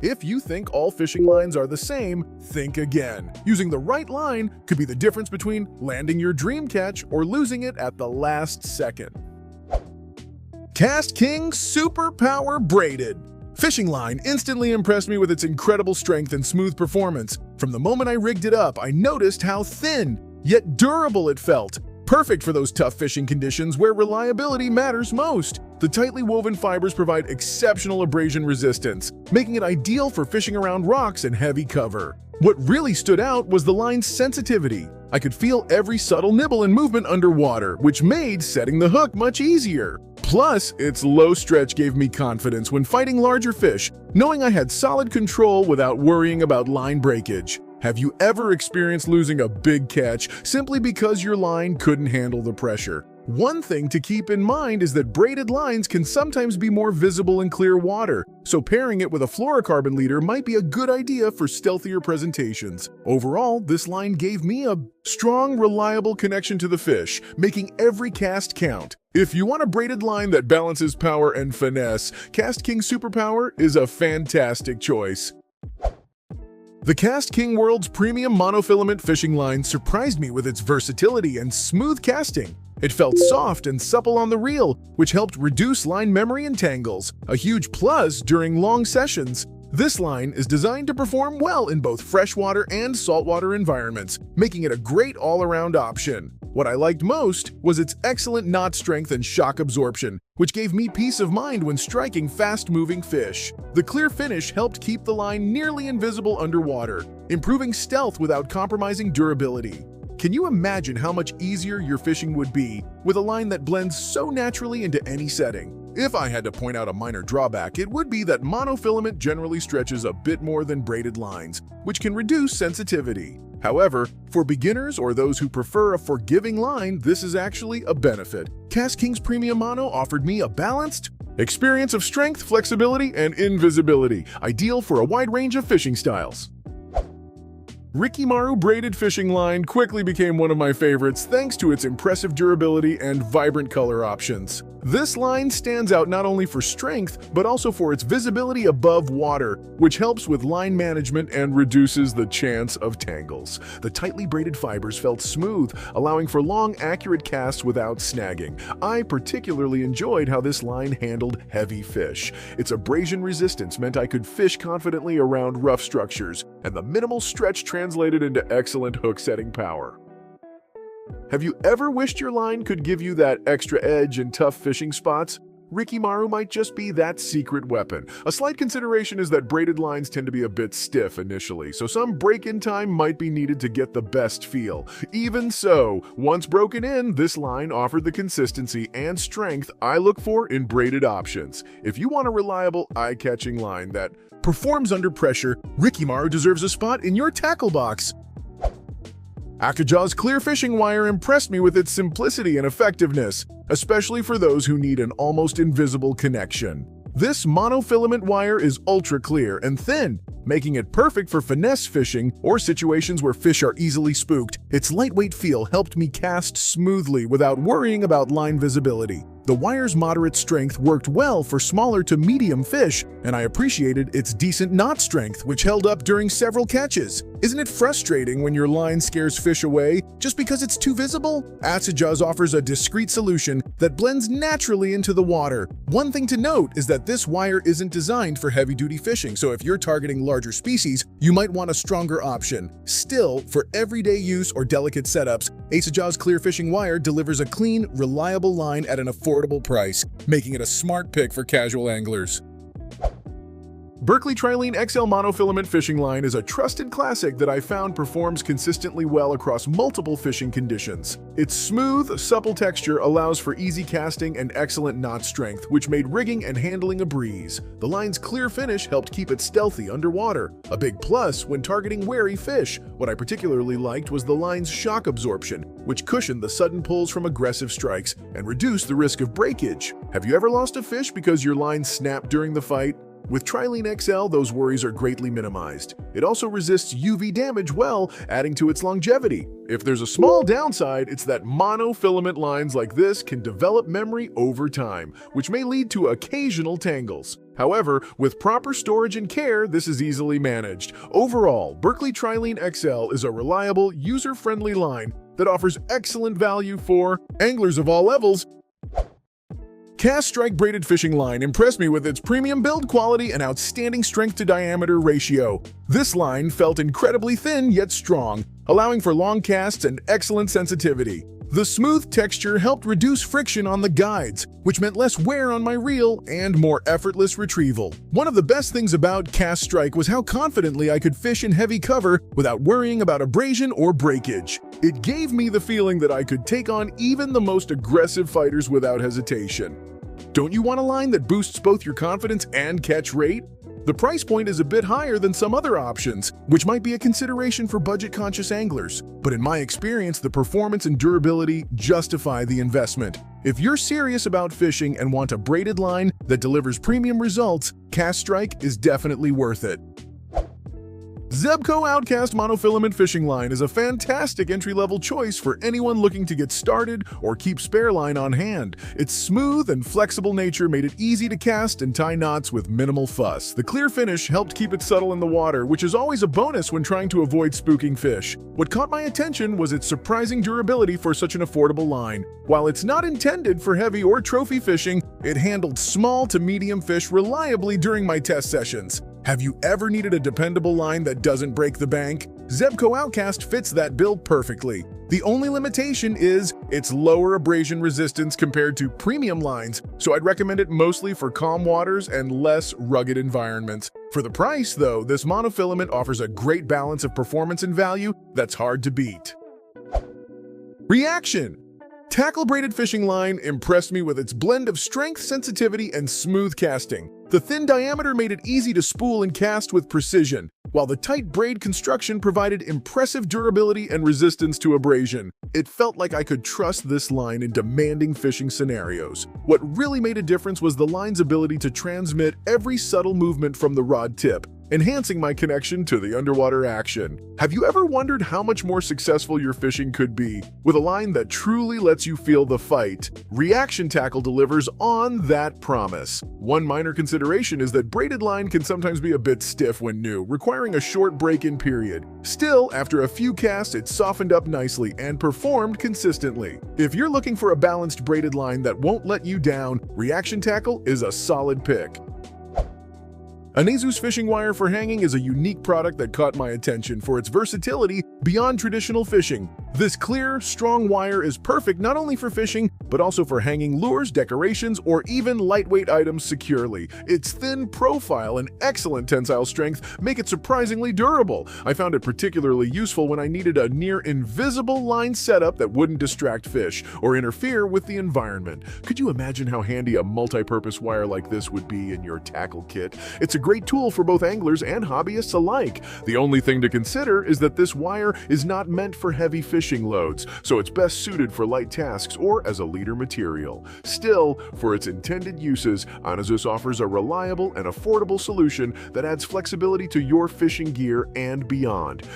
If you think all fishing lines are the same, think again. Using the right line could be the difference between landing your dream catch or losing it at the last second. Cast King Super Power Braided fishing line instantly impressed me with its incredible strength and smooth performance. From the moment I rigged it up, I noticed how thin, yet durable it felt. Perfect for those tough fishing conditions where reliability matters most. The tightly woven fibers provide exceptional abrasion resistance, making it ideal for fishing around rocks and heavy cover. What really stood out was the line's sensitivity. I could feel every subtle nibble and movement underwater, which made setting the hook much easier. Plus, its low stretch gave me confidence when fighting larger fish, knowing I had solid control without worrying about line breakage. Have you ever experienced losing a big catch simply because your line couldn't handle the pressure? One thing to keep in mind is that braided lines can sometimes be more visible in clear water, so pairing it with a fluorocarbon leader might be a good idea for stealthier presentations. Overall, this line gave me a strong, reliable connection to the fish, making every cast count. If you want a braided line that balances power and finesse, Cast King Superpower is a fantastic choice. The Cast King World's premium monofilament fishing line surprised me with its versatility and smooth casting. It felt soft and supple on the reel, which helped reduce line memory and tangles, a huge plus during long sessions. This line is designed to perform well in both freshwater and saltwater environments, making it a great all-around option. What I liked most was its excellent knot strength and shock absorption, which gave me peace of mind when striking fast-moving fish. The clear finish helped keep the line nearly invisible underwater, improving stealth without compromising durability. Can you imagine how much easier your fishing would be with a line that blends so naturally into any setting? If I had to point out a minor drawback, it would be that monofilament generally stretches a bit more than braided lines, which can reduce sensitivity. However, for beginners or those who prefer a forgiving line, this is actually a benefit. Cast King's Premium Mono offered me a balanced experience of strength, flexibility, and invisibility, ideal for a wide range of fishing styles. Rikimaru braided fishing line quickly became one of my favorites thanks to its impressive durability and vibrant color options. This line stands out not only for strength, but also for its visibility above water, which helps with line management and reduces the chance of tangles. The tightly braided fibers felt smooth, allowing for long, accurate casts without snagging. I particularly enjoyed how this line handled heavy fish. Its abrasion resistance meant I could fish confidently around rough structures, and the minimal stretch translated into excellent hook-setting power. Have you ever wished your line could give you that extra edge in tough fishing spots? Rikimaru might just be that secret weapon. A slight consideration is that braided lines tend to be a bit stiff initially, so some break-in time might be needed to get the best feel. Even so, once broken in, this line offered the consistency and strength I look for in braided options. If you want a reliable, eye-catching line that performs under pressure, Rikimaru deserves a spot in your tackle box. Akajaw's clear fishing wire impressed me with its simplicity and effectiveness, especially for those who need an almost invisible connection. This monofilament wire is ultra clear and thin, making it perfect for finesse fishing or situations where fish are easily spooked. Its lightweight feel helped me cast smoothly without worrying about line visibility. The wire's moderate strength worked well for smaller to medium fish, and I appreciated its decent knot strength, which held up during several catches. Isn't it frustrating when your line scares fish away just because it's too visible? Akajaw's offers a discreet solution that blends naturally into the water. One thing to note is that this wire isn't designed for heavy-duty fishing, so if you're targeting larger species, you might want a stronger option. Still, for everyday use or delicate setups, Akajaw's clear fishing wire delivers a clean, reliable line at an affordable price, making it a smart pick for casual anglers. Berkley Trilene XL monofilament fishing line is a trusted classic that I found performs consistently well across multiple fishing conditions. Its smooth, supple texture allows for easy casting and excellent knot strength, which made rigging and handling a breeze. The line's clear finish helped keep it stealthy underwater, a big plus when targeting wary fish. What I particularly liked was the line's shock absorption, which cushioned the sudden pulls from aggressive strikes and reduced the risk of breakage. Have you ever lost a fish because your line snapped during the fight? With Trilene XL, those worries are greatly minimized. It also resists UV damage well, adding to its longevity. If there's a small downside, it's that monofilament lines like this can develop memory over time, which may lead to occasional tangles. However, with proper storage and care, this is easily managed. Overall, Berkley Trilene XL is a reliable, user-friendly line that offers excellent value for anglers of all levels. Cast Strike braided fishing line impressed me with its premium build quality and outstanding strength to diameter ratio. This line felt incredibly thin yet strong, allowing for long casts and excellent sensitivity. The smooth texture helped reduce friction on the guides, which meant less wear on my reel and more effortless retrieval. One of the best things about Cast Strike was how confidently I could fish in heavy cover without worrying about abrasion or breakage. It gave me the feeling that I could take on even the most aggressive fighters without hesitation. Don't you want a line that boosts both your confidence and catch rate? The price point is a bit higher than some other options, which might be a consideration for budget-conscious anglers. But in my experience, the performance and durability justify the investment. If you're serious about fishing and want a braided line that delivers premium results, Cast Strike is definitely worth it. Zebco Outcast Monofilament Fishing Line is a fantastic entry-level choice for anyone looking to get started or keep spare line on hand. Its smooth and flexible nature made it easy to cast and tie knots with minimal fuss. The clear finish helped keep it subtle in the water, which is always a bonus when trying to avoid spooking fish. What caught my attention was its surprising durability for such an affordable line. While it's not intended for heavy or trophy fishing, it handled small to medium fish reliably during my test sessions. Have you ever needed a dependable line that doesn't break the bank? Zebco Outcast fits that bill perfectly. The only limitation is its lower abrasion resistance compared to premium lines, so I'd recommend it mostly for calm waters and less rugged environments. For the price, though, this monofilament offers a great balance of performance and value that's hard to beat. Reaction. Tackle braided fishing line impressed me with its blend of strength, sensitivity, and smooth casting. The thin diameter made it easy to spool and cast with precision, while the tight braid construction provided impressive durability and resistance to abrasion. It felt like I could trust this line in demanding fishing scenarios. What really made a difference was the line's ability to transmit every subtle movement from the rod tip, enhancing my connection to the underwater action. Have you ever wondered how much more successful your fishing could be with a line that truly lets you feel the fight? Reaction Tackle delivers on that promise. One minor consideration is that braided line can sometimes be a bit stiff when new, requiring a short break-in period. Still, after a few casts, it softened up nicely and performed consistently. If you're looking for a balanced braided line that won't let you down, Reaction Tackle is a solid pick. Anezu's fishing wire for hanging is a unique product that caught my attention for its versatility beyond traditional fishing. This clear, strong wire is perfect not only for fishing, but also for hanging lures, decorations, or even lightweight items securely. Its thin profile and excellent tensile strength make it surprisingly durable. I found it particularly useful when I needed a near-invisible line setup that wouldn't distract fish or interfere with the environment. Could you imagine how handy a multi-purpose wire like this would be in your tackle kit? It's a great tool for both anglers and hobbyists alike. The only thing to consider is that this wire is not meant for heavy fishing loads, so it's best suited for light tasks or as a leader material. Still, for its intended uses, Anezus offers a reliable and affordable solution that adds flexibility to your fishing gear and beyond.